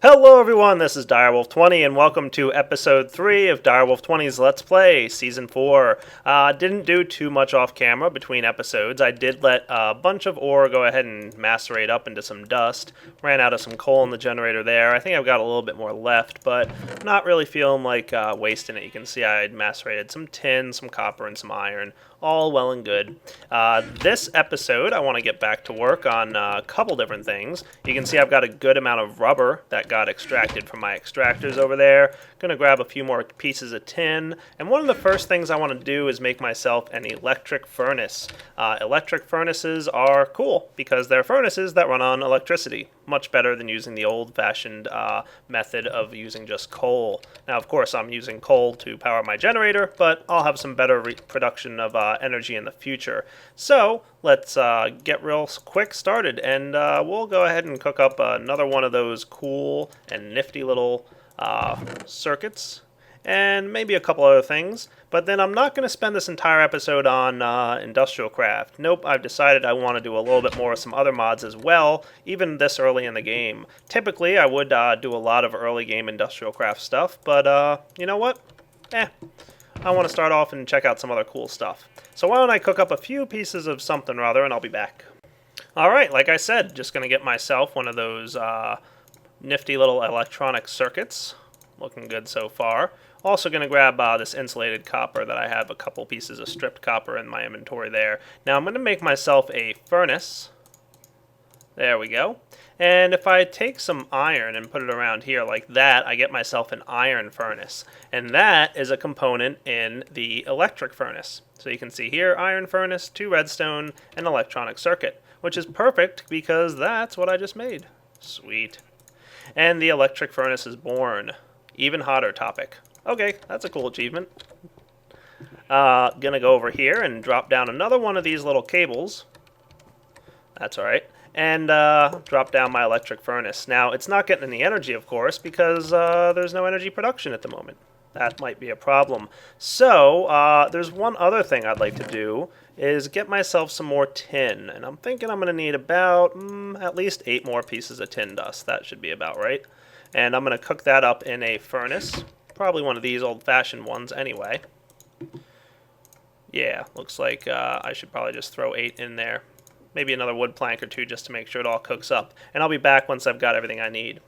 Hello everyone, this is Direwolf20 and welcome to episode 3 of Direwolf20's Let's Play Season 4. Didn't do too much off camera between episodes. I did let a bunch of ore go ahead and macerate up into some dust. Ran out of some coal in the generator there. I think I've got a little bit more left, but not really feeling like wasting it. You can see I had macerated some tin, some copper, and some iron. All well and good. This episode, I want to get back to work on a couple different things. You can see I've got a good amount of rubber that got extracted from my extractors over there. Gonna grab a few more pieces of tin, and one of the first things I want to do is make myself an electric furnace. Electric furnaces are cool because they're furnaces that run on electricity. Much better than using the old-fashioned method of using just coal. Now, of course, I'm using coal to power my generator, but I'll have some better production of energy in the future. So let's get real quick started, and we'll go ahead and cook up another one of those cool and nifty little circuits, and maybe a couple other things. But then I'm not going to spend this entire episode on industrial craft. Nope, I've decided I want to do a little bit more of some other mods as well, even this early in the game. Typically, I would do a lot of early game industrial craft stuff, but you know what? I want to start off and check out some other cool stuff. So why don't I cook up a few pieces of something or other, and I'll be back. Alright, like I said, just going to get myself one of those nifty little electronic circuits. Looking good so far. Also going to grab this insulated copper that I have a couple pieces of stripped copper in my inventory there. Now I'm going to make myself a furnace. There we go. And if I take some iron and put it around here like that, I get myself an iron furnace. And that is a component in the electric furnace. So you can see here, iron furnace, 2 redstone, and electronic circuit, which is perfect because that's what I just made. Sweet. And the electric furnace is born. Even hotter topic. Okay, that's a cool achievement. Gonna go over here and drop down another one of these little cables. That's alright. And drop down my electric furnace. Now, it's not getting any energy, of course, because there's no energy production at the moment. That might be a problem. So, there's one other thing I'd like to do, is get myself some more tin. And I'm thinking I'm going to need about at least 8 more pieces of tin dust. That should be about right. And I'm going to cook that up in a furnace. Probably one of these old-fashioned ones anyway. Yeah, looks like I should probably just throw 8 in there. Maybe another wood plank or 2 just to make sure it all cooks up. And I'll be back once I've got everything I need.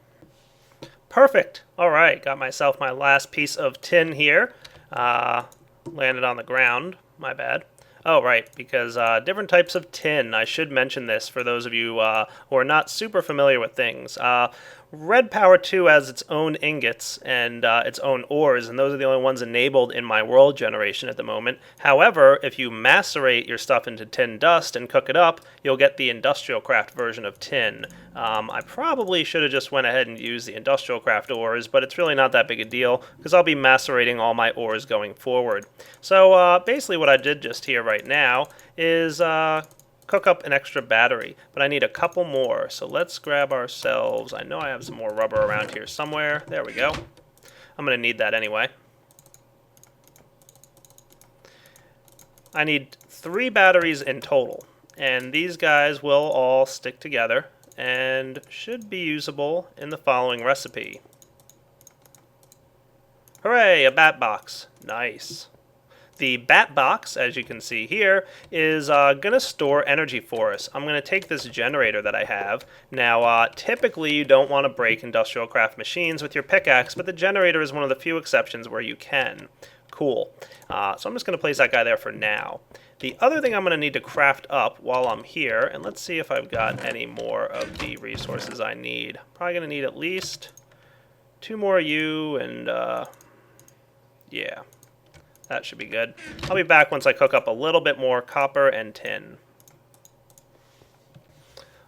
Perfect. Alright, got myself my last piece of tin here. Landed on the ground. My bad. Oh, right, because different types of tin. I should mention this for those of you who are not super familiar with things. Red Power 2 has its own ingots and its own ores, and those are the only ones enabled in my world generation at the moment. However, if you macerate your stuff into tin dust and cook it up, you'll get the industrial craft version of tin. I probably should have just went ahead and used the industrial craft ores, but it's really not that big a deal because I'll be macerating all my ores going forward. So basically what I did just here right now is cook up an extra battery, but I need a couple more. So let's grab ourselves, I know I have some more rubber around here somewhere. There we go. I'm going to need that anyway. I need 3 batteries in total, and these guys will all stick together and should be usable in the following recipe. Hooray, a bat box. Nice. The bat box, as you can see here, is going to store energy for us. I'm going to take this generator that I have. Now, typically you don't want to break industrial craft machines with your pickaxe, but the generator is one of the few exceptions where you can. Cool. So I'm just going to place that guy there for now. The other thing I'm going to need to craft up while I'm here, and let's see if I've got any more of the resources I need. Probably going to need at least 2 more U and, yeah. That should be good. I'll be back once I cook up a little bit more copper and tin.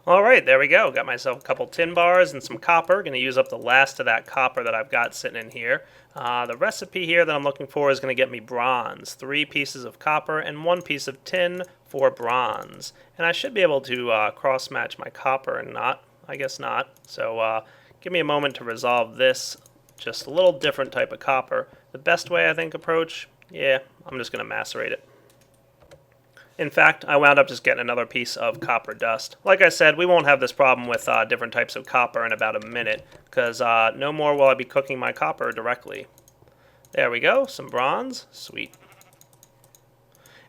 Alright, there we go. Got myself a couple tin bars and some copper. Going to use up the last of that copper that I've got sitting in here. The recipe here that I'm looking for is going to get me bronze. 3 pieces of copper and 1 piece of tin for bronze. And I should be able to cross-match my copper and not. I guess not. So give me a moment to resolve this. Just a little different type of copper. The best way, I think, approach... Yeah, I'm just going to macerate it. In fact, I wound up just getting another piece of copper dust. Like I said, we won't have this problem with different types of copper in about a minute, because no more will I be cooking my copper directly. There we go, some bronze, sweet.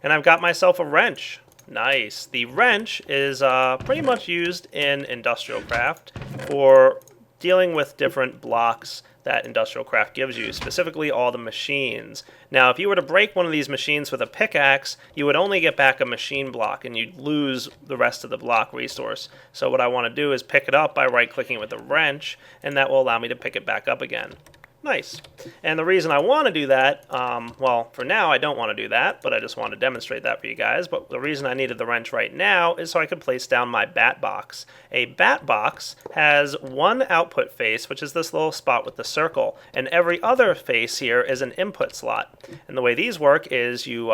And I've got myself a wrench. Nice. The wrench is pretty much used in industrial craft for dealing with different blocks that industrial craft gives you, specifically all the machines. Now, if you were to break one of these machines with a pickaxe, you would only get back a machine block, and you'd lose the rest of the block resource. So what I want to do is pick it up by right-clicking with the wrench, and that will allow me to pick it back up again. Nice. And the reason I want to do that, well, for now I don't want to do that, but I just want to demonstrate that for you guys. But the reason I needed the wrench right now is so I could place down my bat box. A bat box has one output face, which is this little spot with the circle, and every other face here is an input slot. And the way these work is you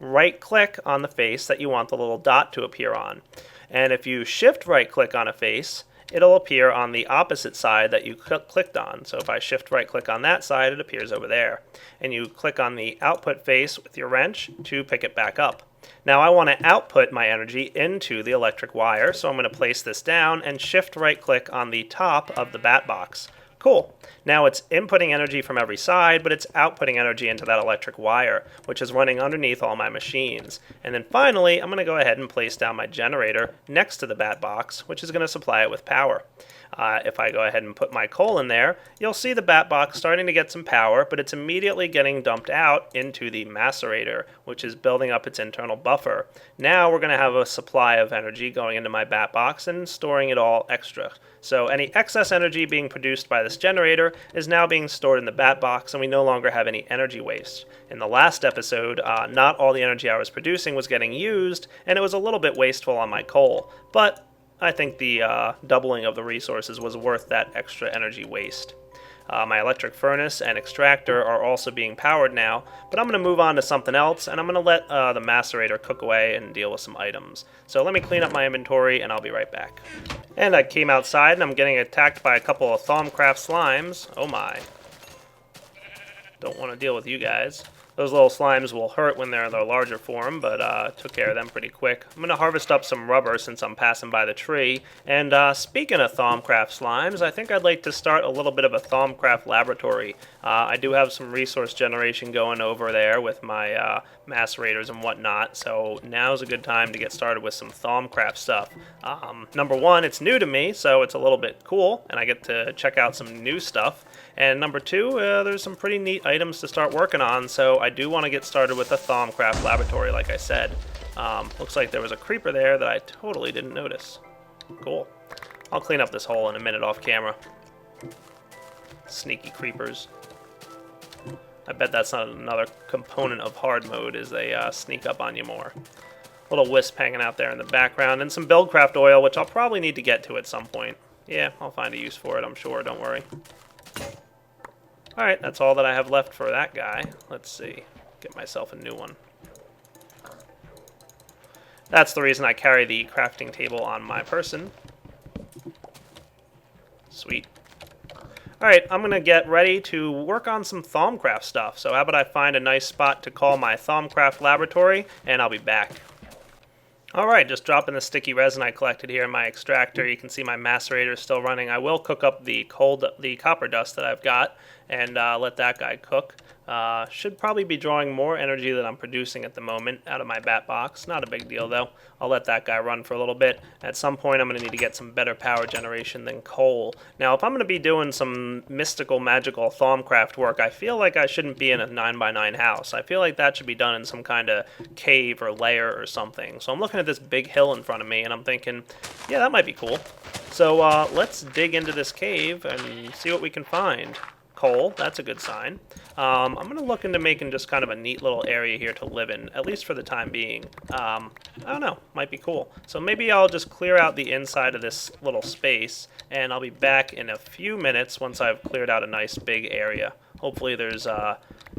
right-click on the face that you want the little dot to appear on. And if you shift right-click on a face, it'll appear on the opposite side that you clicked on. So if I shift right click on that side, it appears over there. And you click on the output face with your wrench to pick it back up. Now I want to output my energy into the electric wire, so I'm going to place this down and shift right click on the top of the bat box. Cool. Now it's inputting energy from every side, but it's outputting energy into that electric wire, which is running underneath all my machines. And then finally, I'm going to go ahead and place down my generator next to the bat box, which is going to supply it with power. If I go ahead and put my coal in there, you'll see the bat box starting to get some power, but it's immediately getting dumped out into the macerator, which is building up its internal buffer. Now we're going to have a supply of energy going into my bat box and storing it all extra. So any excess energy being produced by this generator is now being stored in the bat box, and we no longer have any energy waste. In the last episode, not all the energy I was producing was getting used, and it was a little bit wasteful on my coal, but I think the doubling of the resources was worth that extra energy waste. My electric furnace and extractor are also being powered now, but I'm going to move on to something else, and I'm going to let the macerator cook away and deal with some items. So let me clean up my inventory, and I'll be right back. And I came outside, and I'm getting attacked by a couple of Thaumcraft slimes. Oh my. Don't want to deal with you guys. Those little slimes will hurt when they're in their larger form, but took care of them pretty quick. I'm going to harvest up some rubber since I'm passing by the tree. And speaking of Thaumcraft slimes, I think I'd like to start a little bit of a Thaumcraft laboratory. I do have some resource generation going over there with my macerators and whatnot, so now's a good time to get started with some Thaumcraft stuff. Number one, it's new to me, so it's a little bit cool, and I get to check out some new stuff. And number two, there's some pretty neat items to start working on, so I do want to get started with the Thaumcraft laboratory, like I said. Looks like there was a creeper there that I totally didn't notice. Cool. I'll clean up this hole in a minute off camera. Sneaky creepers. I bet that's not another component of hard mode, is they sneak up on you more. Little wisp hanging out there in the background, and some Buildcraft oil, which I'll probably need to get to at some point. Yeah, I'll find a use for it, I'm sure, don't worry. Alright, that's all that I have left for that guy. Let's see. Get myself a new one. That's the reason I carry the crafting table on my person. Sweet. Alright, I'm going to get ready to work on some Thaumcraft stuff. So how about I find a nice spot to call my Thaumcraft laboratory, and I'll be back. Alright, just dropping the sticky resin I collected here in my extractor. You can see my macerator is still running. I will cook up the copper dust that I've got and let that guy cook. Should probably be drawing more energy than I'm producing at the moment out of my bat box. Not a big deal though. I'll let that guy run for a little bit. At some point I'm going to need to get some better power generation than coal. Now if I'm going to be doing some mystical, magical Thaumcraft work, I feel like I shouldn't be in a 9x9 house. I feel like that should be done in some kind of cave or lair or something. So I'm looking at this big hill in front of me and I'm thinking, yeah, that might be cool. So let's dig into this cave and see what we can find. Coal, that's a good sign. I'm going to look into making just kind of a neat little area here to live in, at least for the time being. I don't know, might be cool. So maybe I'll just clear out the inside of this little space, and I'll be back in a few minutes once I've cleared out a nice big area. Hopefully there's,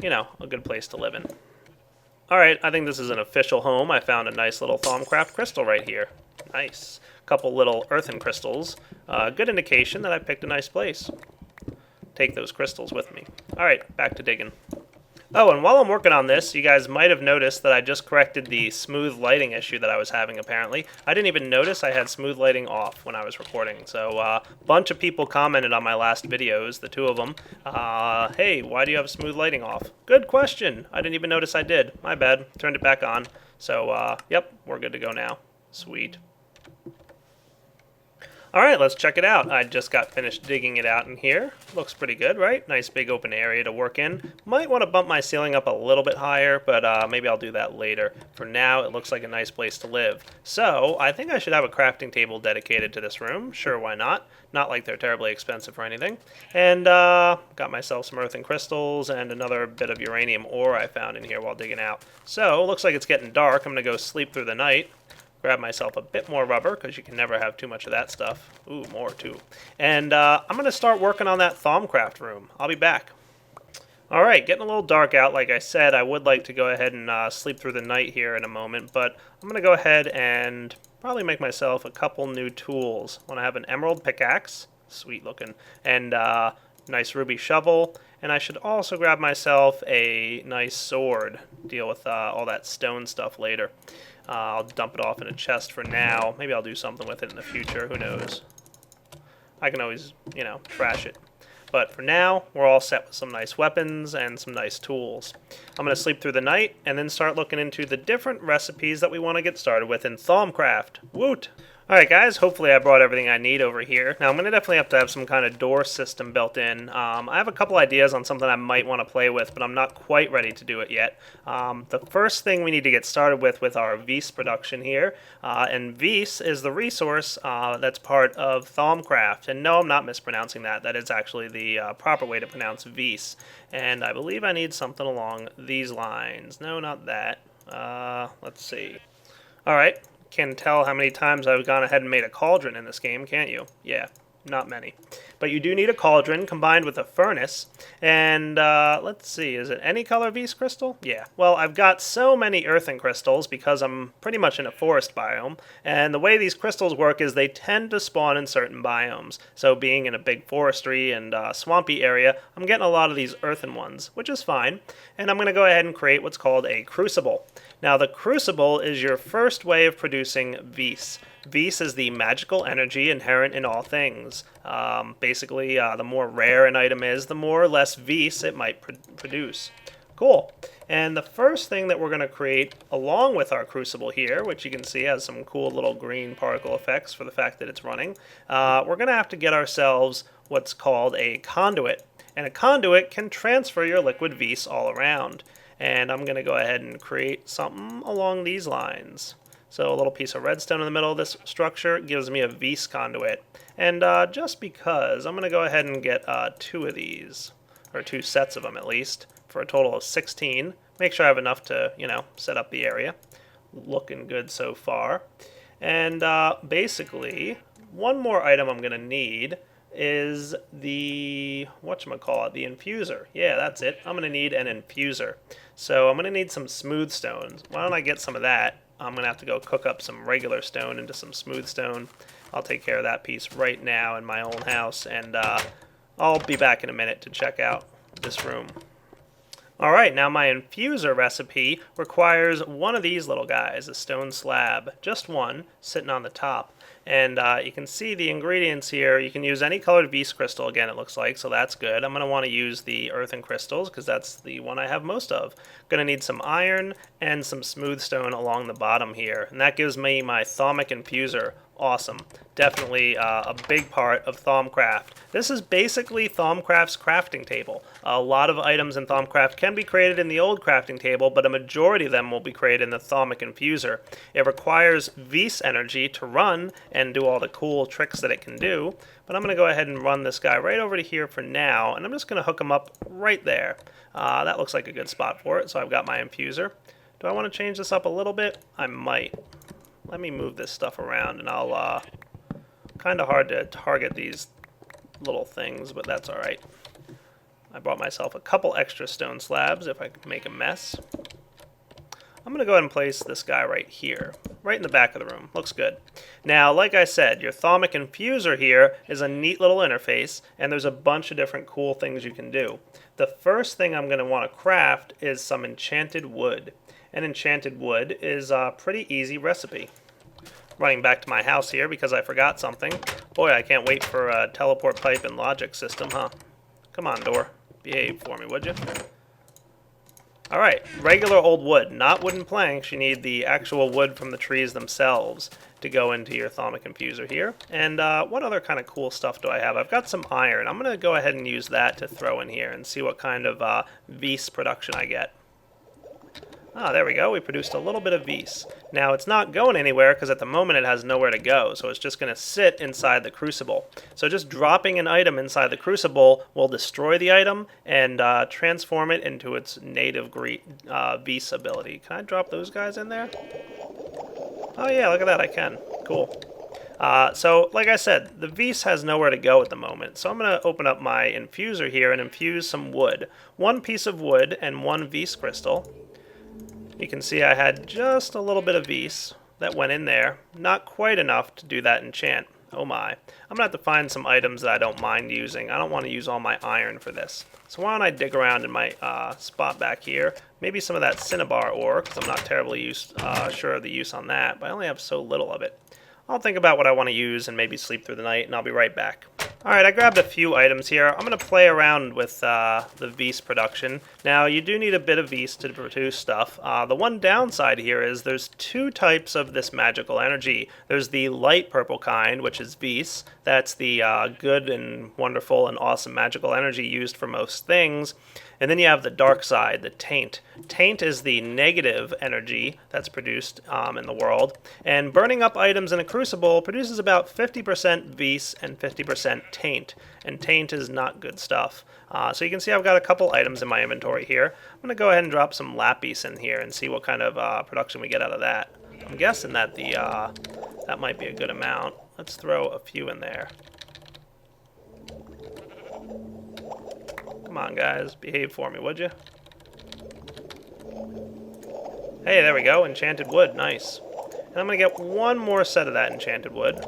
you know, a good place to live in. Alright, I think this is an official home. I found a nice little Thaumcraft crystal right here. Nice. Couple little earthen crystals. Good indication that I picked a nice place. Take those crystals with me. Alright, back to digging. Oh, and while I'm working on this, you guys might have noticed that I just corrected the smooth lighting issue that I was having, apparently. I didn't even notice I had smooth lighting off when I was recording. So a bunch of people commented on my last videos, the two of them. Hey, why do you have smooth lighting off? Good question. I didn't even notice I did. My bad. Turned it back on. So, yep, we're good to go now. Sweet. Alright, let's check it out. I just got finished digging it out in here. Looks pretty good, right? Nice big open area to work in. Might want to bump my ceiling up a little bit higher, but maybe I'll do that later. For now, it looks like a nice place to live. So, I think I should have a crafting table dedicated to this room. Sure, why not? Not like they're terribly expensive or anything. And got myself some earthen crystals and another bit of uranium ore I found in here while digging out. So, looks like it's getting dark. I'm going to go sleep through the night. Grab myself a bit more rubber, because you can never have too much of that stuff. Ooh, more too. And I'm going to start working on that Thaumcraft room. I'll be back. Alright, getting a little dark out. Like I said, I would like to go ahead and sleep through the night here in a moment, but I'm going to go ahead and probably make myself a couple new tools. I want to have an emerald pickaxe, sweet looking, and nice ruby shovel, and I should also grab myself a nice sword, deal with all that stone stuff later. I'll dump it off in a chest for now. Maybe I'll do something with it in the future. Who knows? I can always, you know, trash it. But for now, we're all set with some nice weapons and some nice tools. I'm going to sleep through the night and then start looking into the different recipes that we want to get started with in Thaumcraft. Woot! Alright guys, hopefully I brought everything I need over here. Now I'm going to definitely have to have some kind of door system built in. I have a couple ideas on something I might want to play with, but I'm not quite ready to do it yet. The first thing we need to get started with our Vis production here, and Vis is the resource that's part of Thaumcraft. And no, I'm not mispronouncing that. That is actually the proper way to pronounce Vis. And I believe I need something along these lines. No, not that. Let's see. Alright. Can tell how many times I've gone ahead and made a cauldron in this game, can't you? Yeah, not many. But you do need a cauldron combined with a furnace. And let's see, is it any color Vis crystal? Yeah. Well, I've got so many earthen crystals because I'm pretty much in a forest biome. And the way these crystals work is they tend to spawn in certain biomes. So being in a big forestry and swampy area, I'm getting a lot of these earthen ones, which is fine. And I'm going to go ahead and create what's called a crucible. Now, the crucible is your first way of producing Vis. Vis is the magical energy inherent in all things. Basically, the more rare an item is, the more or less Vis it might produce. Cool. And the first thing that we're going to create along with our crucible here, which you can see has some cool little green particle effects for the fact that it's running, we're going to have to get ourselves what's called a conduit. And a conduit can transfer your liquid Vis all around. And I'm going to go ahead and create something along these lines. So a little piece of redstone in the middle of this structure gives me a Vis conduit. And just because, I'm going to go ahead and get 2 of these, or 2 sets of them at least, for a total of 16. Make sure I have enough to, you know, set up the area. Looking good so far. And basically, one more item I'm going to need is the, whatchamacallit, the infuser. Yeah, that's it. I'm going to need an infuser. So I'm going to need some smooth stones. Why don't I get some of that? I'm going to have to go cook up some regular stone into some smooth stone. I'll take care of that piece right now in my own house, and I'll be back in a minute to check out this room. Alright, now my infuser recipe requires one of these little guys, a stone slab. Just one, sitting on the top. And you can see the ingredients here. You can use any colored Vis crystal, again, it looks like, so that's good. I'm going to want to use the earthen crystals, because that's the one I have most of. Going to need some iron and some smooth stone along the bottom here. And that gives me my Thaumic infuser. Awesome. Definitely a big part of Thaumcraft. This is basically Thaumcraft's crafting table. A lot of items in Thaumcraft can be created in the old crafting table, but a majority of them will be created in the Thaumic infuser. It requires Vis energy to run and do all the cool tricks that it can do, but I'm going to go ahead and run this guy right over to here for now, and I'm just going to hook him up right there. That looks like a good spot for it, so I've got my infuser. Do I want to change this up a little bit? I might. Let me move this stuff around, and I'll, kind of hard to target these little things, but that's alright. I brought myself a couple extra stone slabs if I could make a mess. I'm going to go ahead and place this guy right here, right in the back of the room. Looks good. Now, like I said, your Thaumic Infuser here is a neat little interface, and there's a bunch of different cool things you can do. The first thing I'm going to want to craft is some enchanted wood. And enchanted wood is a pretty easy recipe. Running back to my house here because I forgot something. Boy, I can't wait for a teleport pipe and logic system, huh? Come on, door. Behave for me, would you? Alright, regular old wood, not wooden planks. You need the actual wood from the trees themselves to go into your Thaumic Infuser here. And what other kind of cool stuff do I have? I've got some iron. I'm going to go ahead and use that to throw in here and see what kind of Vis production I get. Ah, there we go. We produced a little bit of Vis. Now, it's not going anywhere because at the moment it has nowhere to go, so it's just going to sit inside the crucible. So just dropping an item inside the crucible will destroy the item and transform it into its native Vis ability. Can I drop those guys in there? Oh yeah, look at that, I can. Cool. So, like I said, the Vis has nowhere to go at the moment, so I'm going to open up my infuser here and infuse some wood. One piece of wood and one Vis crystal. You can see I had just a little bit of Vis that went in there. Not quite enough to do that enchant. Oh my. I'm going to have to find some items that I don't mind using. I don't want to use all my iron for this. So why don't I dig around in my spot back here. Maybe some of that cinnabar ore, because I'm not terribly sure of the use on that, but I only have so little of it. I'll think about what I want to use and maybe sleep through the night, and I'll be right back. Alright, I grabbed a few items here. I'm going to play around with the Vis production. Now, you do need a bit of Vis to produce stuff. The one downside here is there's two types of this magical energy. There's the light purple kind, which is Vis. That's the good and wonderful and awesome magical energy used for most things. And then you have the dark side, the taint. Taint is the negative energy that's produced in the world. And burning up items in a crucible produces about 50% Vis and 50% taint. And taint is not good stuff. So you can see I've got a couple items in my inventory here. I'm going to go ahead and drop some lapis in here and see what kind of production we get out of that. I'm guessing that that might be a good amount. Let's throw a few in there. Come on, guys. Behave for me, would you? Hey, there we go. Enchanted wood. Nice. And I'm going to get one more set of that enchanted wood.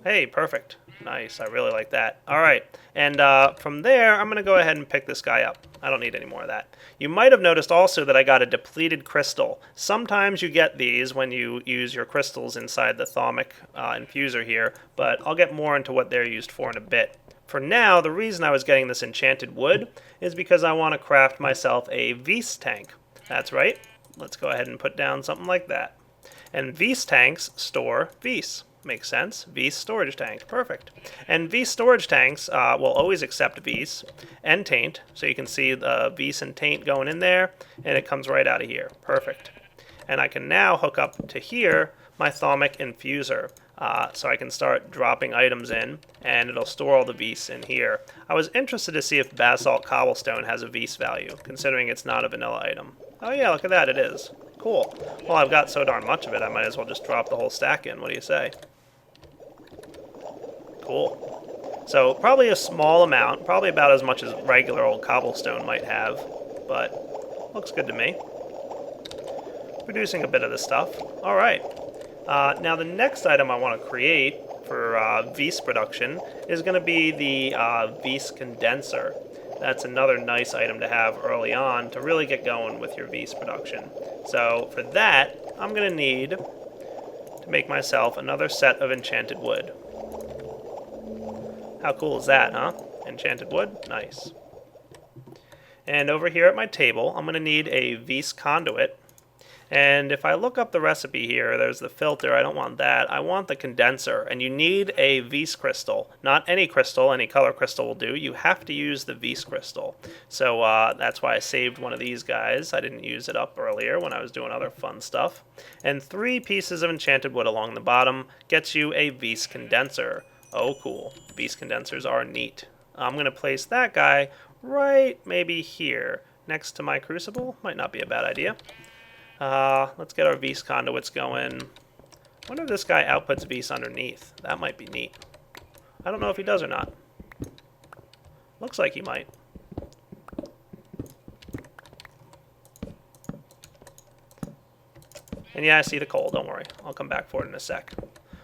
Hey, perfect. Nice. I really like that. All right. And from there, I'm going to go ahead and pick this guy up. I don't need any more of that. You might have noticed also that I got a depleted crystal. Sometimes you get these when you use your crystals inside the Thaumic Infuser here, but I'll get more into what they're used for in a bit. For now, the reason I was getting this enchanted wood is because I want to craft myself a Vis tank. That's right. Let's go ahead and put down something like that. And Vis tanks store Vis. Makes sense. Vis storage tank. Perfect. And Vis storage tanks will always accept Vis and taint. So you can see the Vis and taint going in there, and it comes right out of here. Perfect. And I can now hook up to here my Thaumic Infuser. So I can start dropping items in, and it'll store all the Vis in here. I was interested to see if basalt cobblestone has a Vis value, considering it's not a vanilla item. Oh yeah, look at that, it is. Cool. Well, I've got so darn much of it, I might as well just drop the whole stack in. What do you say? Cool. So probably a small amount, probably about as much as regular old cobblestone might have, but looks good to me. Producing a bit of this stuff. All right. Now the next item I want to create for Vis production is going to be the Vis condenser. That's another nice item to have early on to really get going with your Vis production. So for that, I'm going to need to make myself another set of enchanted wood. How cool is that, huh? Enchanted wood? Nice. And over here at my table, I'm going to need a Vis conduit. And if I look up the recipe here, there's the filter. I don't want that. I want the condenser. And you need a Vis crystal. Not any crystal. Any color crystal will do. You have to use the Vis crystal. So that's why I saved one of these guys. I didn't use it up earlier when I was doing other fun stuff. And 3 pieces of enchanted wood along the bottom gets you a Vis condenser. Oh, cool. Vis condensers are neat. I'm going to place that guy right maybe here next to my crucible. Might not be a bad idea. Let's get our Vis conduits going. I wonder if this guy outputs Vis underneath. That might be neat. I don't know if he does or not. Looks like he might. And yeah, I see the coal, don't worry. I'll come back for it in a sec.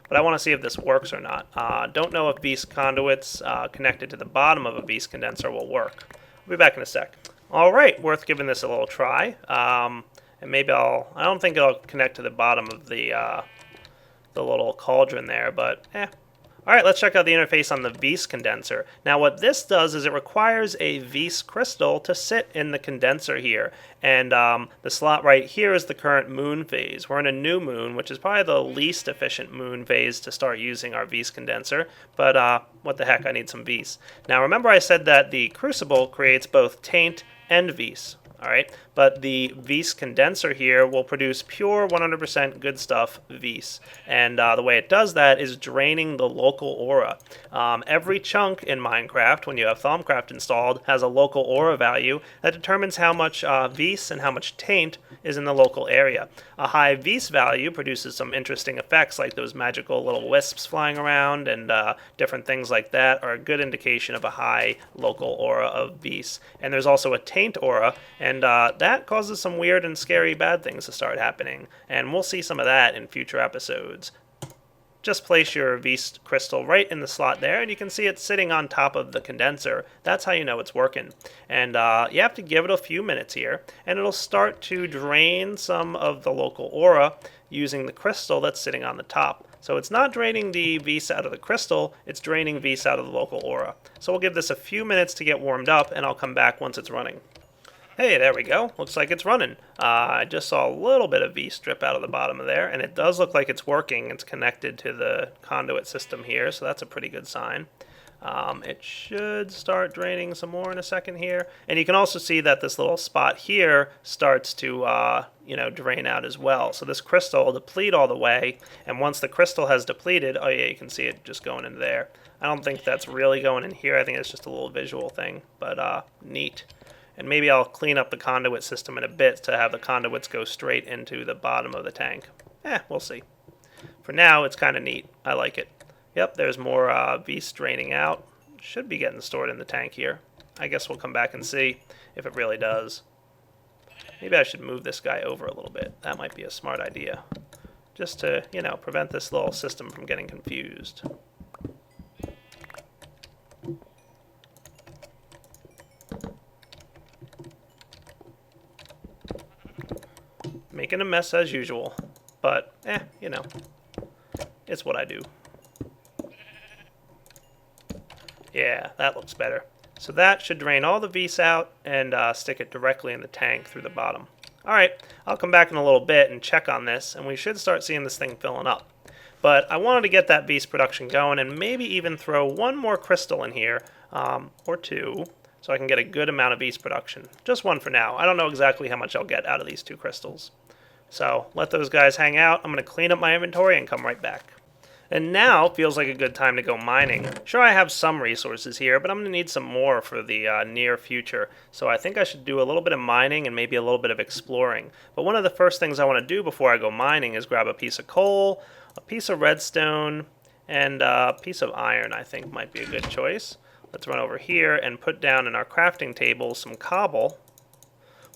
But I want to see if this works or not. Don't know if beast conduits connected to the bottom of a beast condenser will work. I'll be back in a sec. All right, worth giving this a little try. And maybe I don't think it'll connect to the bottom of the little cauldron there, but All right, let's check out the interface on the Vs condenser. Now what this does is it requires a Vs crystal to sit in the condenser here. And the slot right here is the current moon phase. We're in a new moon, which is probably the least efficient moon phase to start using our Vs condenser. But what the heck, I need some Vs. Now remember I said that the crucible creates both taint and Vs. Alright, but the Vs condenser here will produce pure 100% good stuff Vs. And the way it does that is draining the local aura. Every chunk in Minecraft, when you have Thaumcraft installed, has a local aura value that determines how much Vs and how much taint is in the local area. A high Vs value produces some interesting effects like those magical little wisps flying around, and different things like that are a good indication of a high local aura of Vs. And there's also a taint aura, and that causes some weird and scary bad things to start happening. And we'll see some of that in future episodes. Just place your Vs crystal right in the slot there, and you can see it sitting on top of the condenser. That's how you know it's working. And you have to give it a few minutes here, and it'll start to drain some of the local aura using the crystal that's sitting on the top. So it's not draining the Vs out of the crystal, it's draining Vs out of the local aura. So we'll give this a few minutes to get warmed up, and I'll come back once it's running. Hey, there we go. Looks like it's running. I just saw a little bit of V strip out of the bottom of there, and it does look like it's working. It's connected to the conduit system here, so that's a pretty good sign. It should start draining some more in a second here. And you can also see that this little spot here starts to drain out as well. So this crystal will deplete all the way, and once the crystal has depleted, oh yeah, you can see it just going into there. I don't think that's really going in here. I think it's just a little visual thing, but neat. And maybe I'll clean up the conduit system in a bit to have the conduits go straight into the bottom of the tank. We'll see. For now, it's kind of neat. I like it. Yep, there's more Vs draining out. Should be getting stored in the tank here. I guess we'll come back and see if it really does. Maybe I should move this guy over a little bit. That might be a smart idea. Just to, prevent this little system from getting confused. Making a mess as usual, but it's what I do. Yeah, that looks better. So that should drain all the Vs out and stick it directly in the tank through the bottom. Alright, I'll come back in a little bit and check on this, and we should start seeing this thing filling up. But I wanted to get that Vs production going and maybe even throw one more crystal in here, or two, so I can get a good amount of Vs production. Just one for now. I don't know exactly how much I'll get out of these two crystals. So let those guys hang out. I'm going to clean up my inventory and come right back. And now feels like a good time to go mining. Sure, I have some resources here, but I'm going to need some more for the near future. So I think I should do a little bit of mining and maybe a little bit of exploring. But one of the first things I want to do before I go mining is grab a piece of coal, a piece of redstone, and a piece of iron I think might be a good choice. Let's run over here and put down in our crafting table some cobble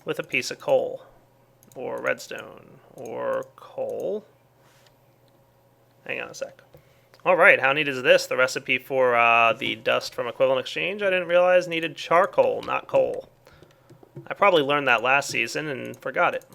with a piece of coal. Or redstone, or coal. Hang on a sec. Alright, how neat is this? The recipe for the dust from Equivalent Exchange, I didn't realize needed charcoal, not coal. I probably learned that last season and forgot it.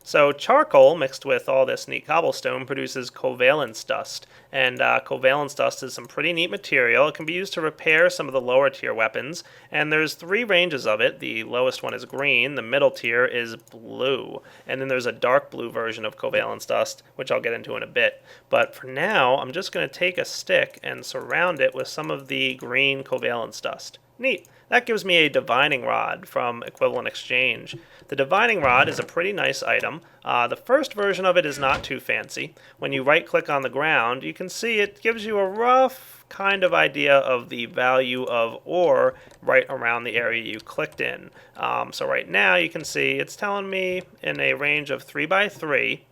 So charcoal mixed with all this neat cobblestone produces covalence dust. And covalence dust is some pretty neat material. It can be used to repair some of the lower tier weapons. And there's three ranges of it. The lowest one is green, the middle tier is blue. And then there's a dark blue version of covalence dust, which I'll get into in a bit. But for now, I'm just going to take a stick and surround it with some of the green covalence dust. Neat. That gives me a divining rod from Equivalent Exchange. The divining rod is a pretty nice item. The first version of it is not too fancy. When you right click on the ground, you can see it gives you a rough kind of idea of the value of ore right around the area you clicked in. So right now you can see it's telling me in a range of 3 by 3.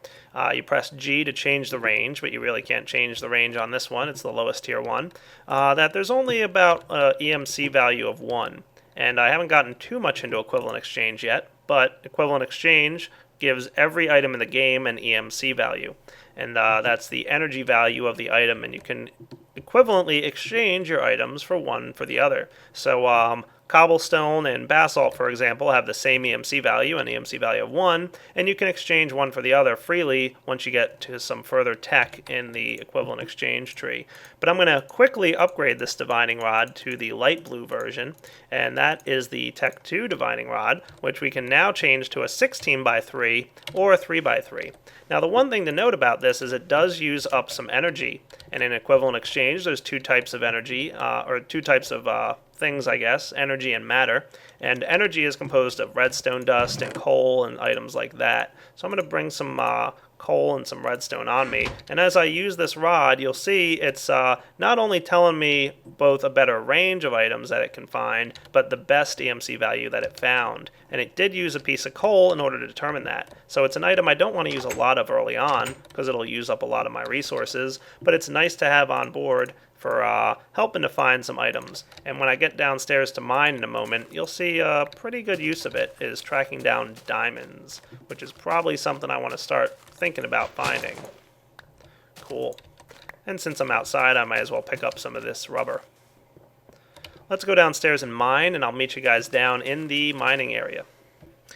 You press G to change the range, but you really can't change the range on this one. It's the lowest tier one. That there's only about EMC value of 1. And I haven't gotten too much into Equivalent Exchange yet, but Equivalent Exchange gives every item in the game an EMC value. And that's the energy value of the item, and you can equivalently exchange your items for one for the other. So cobblestone and basalt, for example, have the same EMC value, an EMC value of 1, and you can exchange one for the other freely once you get to some further tech in the equivalent exchange tree. But I'm going to quickly upgrade this divining rod to the light blue version, and that is the Tech 2 divining rod, which we can now change to a 16x3 or a 3x3. Now the one thing to note about this is it does use up some energy, and in equivalent exchange there's two types of energy, or two types of things, I guess, energy and matter. And energy is composed of redstone dust and coal and items like that. So I'm going to bring some coal and some redstone on me. And as I use this rod, you'll see it's not only telling me both a better range of items that it can find, but the best EMC value that it found. And it did use a piece of coal in order to determine that. So it's an item I don't want to use a lot of early on, because it'll use up a lot of my resources, but it's nice to have on board for helping to find some items. And when I get downstairs to mine in a moment, you'll see a pretty good use of it is tracking down diamonds, which is probably something I want to start thinking about finding. Cool. And since I'm outside, I might as well pick up some of this rubber. Let's go downstairs and mine, and I'll meet you guys down in the mining area.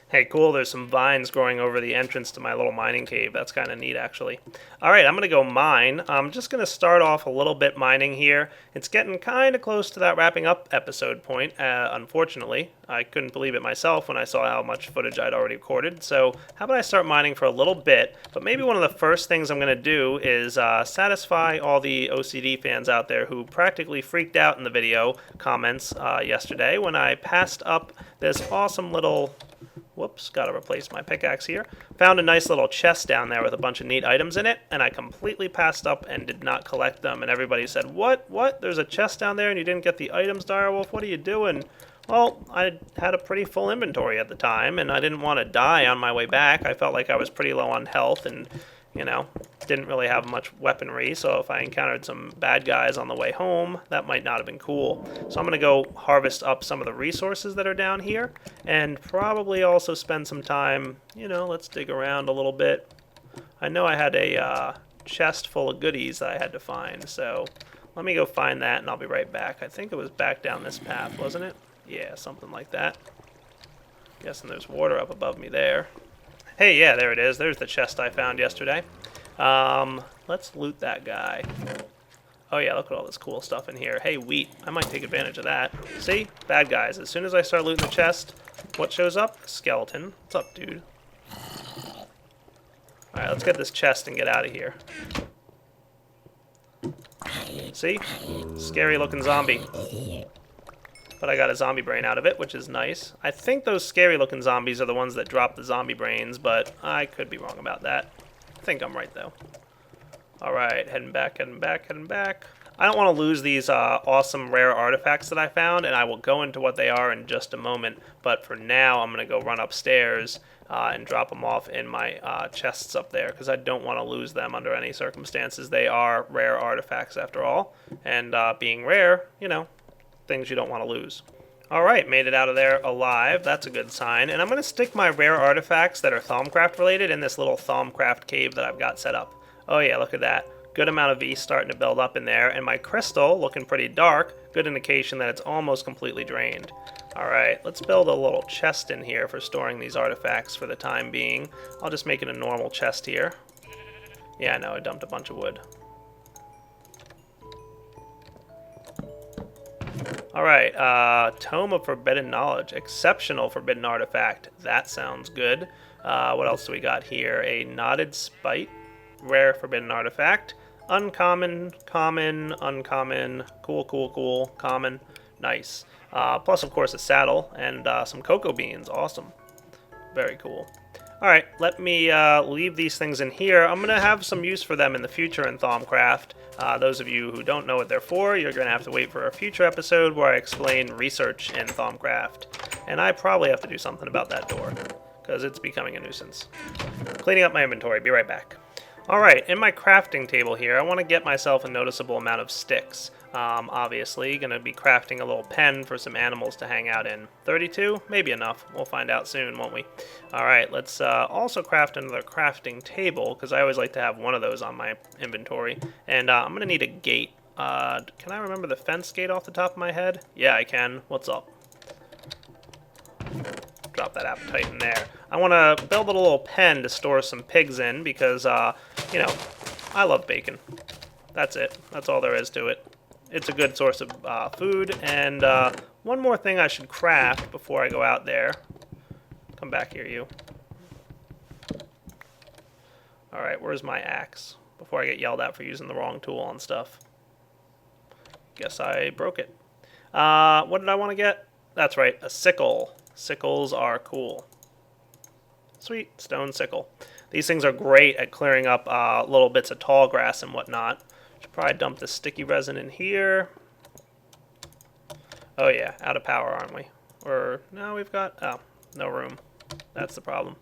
Hey, cool, there's some vines growing over the entrance to my little mining cave. That's kind of neat, actually. Alright, I'm going to go mine. I'm just going to start off a little bit mining here. It's getting kind of close to that wrapping up episode point, unfortunately. I couldn't believe it myself when I saw how much footage I'd already recorded. So how about I start mining for a little bit, but maybe one of the first things I'm going to do is satisfy all the OCD fans out there who practically freaked out in the video comments yesterday when I passed up this awesome little... Whoops, gotta replace my pickaxe here. Found a nice little chest down there with a bunch of neat items in it, and I completely passed up and did not collect them. And everybody said, What? There's a chest down there and you didn't get the items, Direwolf? What are you doing? Well, I had a pretty full inventory at the time, and I didn't want to die on my way back. I felt like I was pretty low on health and, you know, didn't really have much weaponry, so if I encountered some bad guys on the way home, that might not have been cool. So I'm going to go harvest up some of the resources that are down here, and probably also spend some time, you know, let's dig around a little bit. I know I had a chest full of goodies that I had to find, so let me go find that and I'll be right back. I think it was back down this path, wasn't it? Yeah, something like that. Guessing there's water up above me there. Hey, yeah, there it is. There's the chest I found yesterday. Let's loot that guy. Oh yeah, look at all this cool stuff in here. Hey, wheat. I might take advantage of that. See? Bad guys. As soon as I start looting the chest, what shows up? Skeleton. What's up, dude? Alright, let's get this chest and get out of here. See? Scary looking zombie. But I got a zombie brain out of it, which is nice. I think those scary looking zombies are the ones that drop the zombie brains, but I could be wrong about that. I think I'm right, though. Alright, heading back. I don't want to lose these awesome rare artifacts that I found, and I will go into what they are in just a moment. But for now, I'm going to go run upstairs and drop them off in my chests up there, because I don't want to lose them under any circumstances. They are rare artifacts, after all. And being rare, you know, things you don't want to lose. Alright, made it out of there alive. That's a good sign. And I'm going to stick my rare artifacts that are Thaumcraft related in this little Thaumcraft cave that I've got set up. Oh yeah, look at that. Good amount of V starting to build up in there. And my crystal looking pretty dark. Good indication that it's almost completely drained. Alright, let's build a little chest in here for storing these artifacts for the time being. I'll just make it a normal chest here. Yeah, I know, I dumped a bunch of wood. Alright, Tome of Forbidden Knowledge. Exceptional Forbidden Artifact. That sounds good. What else do we got here? A Knotted Spite. Rare Forbidden Artifact. Uncommon, common, uncommon, cool, common. Nice. Plus, of course, a saddle and some cocoa beans. Awesome. Very cool. Alright, let me leave these things in here. I'm going to have some use for them in the future in Thaumcraft. Those of you who don't know what they're for, you're going to have to wait for a future episode where I explain research in Thaumcraft. And I probably have to do something about that door, because it's becoming a nuisance. Cleaning up my inventory. Be right back. Alright, in my crafting table here, I want to get myself a noticeable amount of sticks. Obviously, going to be crafting a little pen for some animals to hang out in. 32? Maybe enough. We'll find out soon, won't we? Alright, let's also craft another crafting table, because I always like to have one of those on my inventory. And I'm going to need a gate. Can I remember the fence gate off the top of my head? Yeah, I can. What's up? Drop that appetite in there. I want to build a little pen to store some pigs in because, you know, I love bacon. That's it. That's all there is to it. It's a good source of food. And one more thing I should craft before I go out there. Come back here, you. Alright, where's my axe? Before I get yelled at for using the wrong tool on stuff. Guess I broke it. What did I want to get? That's right, a sickle. Sickles are cool. Sweet, stone sickle. These things are great at clearing up little bits of tall grass and whatnot. Should probably dump the sticky resin in here. Oh yeah, out of power, aren't we? Or, no, we've got, oh, no room. That's the problem.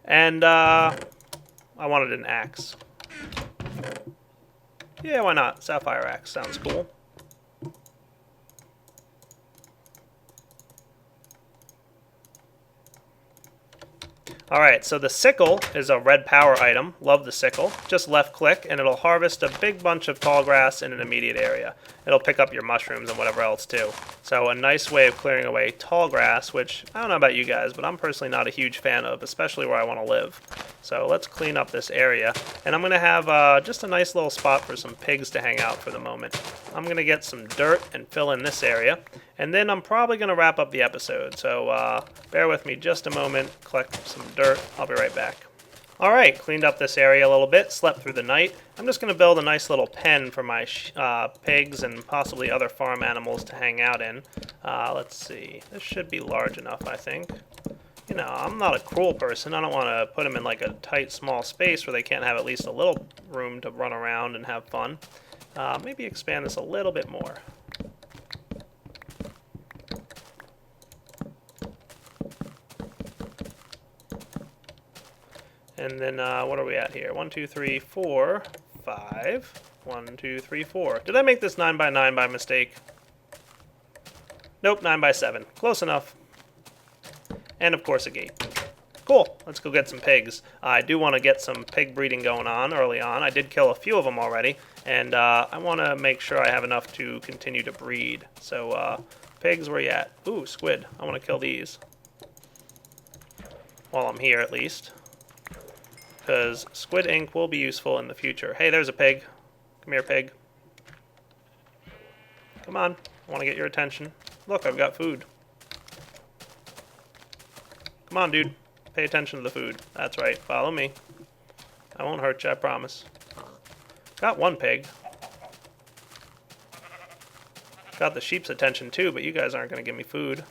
And, I wanted an axe. Yeah, why not? Sapphire axe sounds cool. Alright, so the sickle is a red power item. Love the sickle. Just left click and it'll harvest a big bunch of tall grass in an immediate area. It'll pick up your mushrooms and whatever else too. So a nice way of clearing away tall grass, which I don't know about you guys, but I'm personally not a huge fan of, especially where I want to live. So let's clean up this area. And I'm going to have just a nice little spot for some pigs to hang out for the moment. I'm going to get some dirt and fill in this area. And then I'm probably going to wrap up the episode. So bear with me just a moment, collect some dirt. I'll be right back. Alright, cleaned up this area a little bit, slept through the night. I'm just going to build a nice little pen for my pigs and possibly other farm animals to hang out in. Let's see. This should be large enough, I think. You know, I'm not a cruel person. I don't want to put them in like a tight, small space where they can't have at least a little room to run around and have fun. Maybe expand this a little bit more. And then, what are we at here? 1, 2, 3, 4, 5. 1, 2, 3, 4. Did I make this 9 by 9 by mistake? Nope, 9 by 7. Close enough. And, of course, a gate. Cool. Let's go get some pigs. I do want to get some pig breeding going on early on. I did kill a few of them already. And I want to make sure I have enough to continue to breed. So, pigs, where you at? Ooh, squid. I want to kill these. While I'm here, at least. Because squid ink will be useful in the future. Hey, there's a pig. Come here, pig. Come on. I want to get your attention. Look, I've got food. Come on, dude. Pay attention to the food. That's right. Follow me. I won't hurt you, I promise. Got one pig. Got the sheep's attention too, but you guys aren't going to give me food.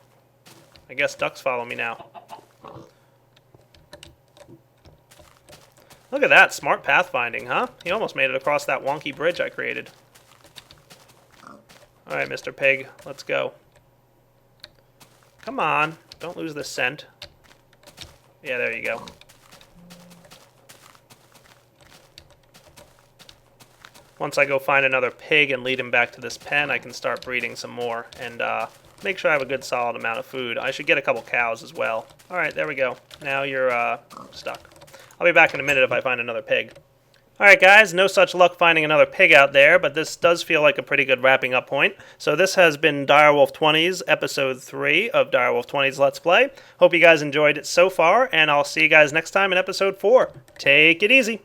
I guess ducks follow me now. Look at that, smart pathfinding, huh? He almost made it across that wonky bridge I created. Alright, Mr. Pig, let's go. Come on, don't lose the scent. Yeah, there you go. Once I go find another pig and lead him back to this pen, I can start breeding some more and make sure I have a good solid amount of food. I should get a couple cows as well. Alright, there we go. Now you're stuck. I'll be back in a minute if I find another pig. Alright guys, no such luck finding another pig out there, but this does feel like a pretty good wrapping up point. So this has been Direwolf20's episode 3 of Direwolf20's Let's Play. Hope you guys enjoyed it so far, and I'll see you guys next time in episode 4. Take it easy!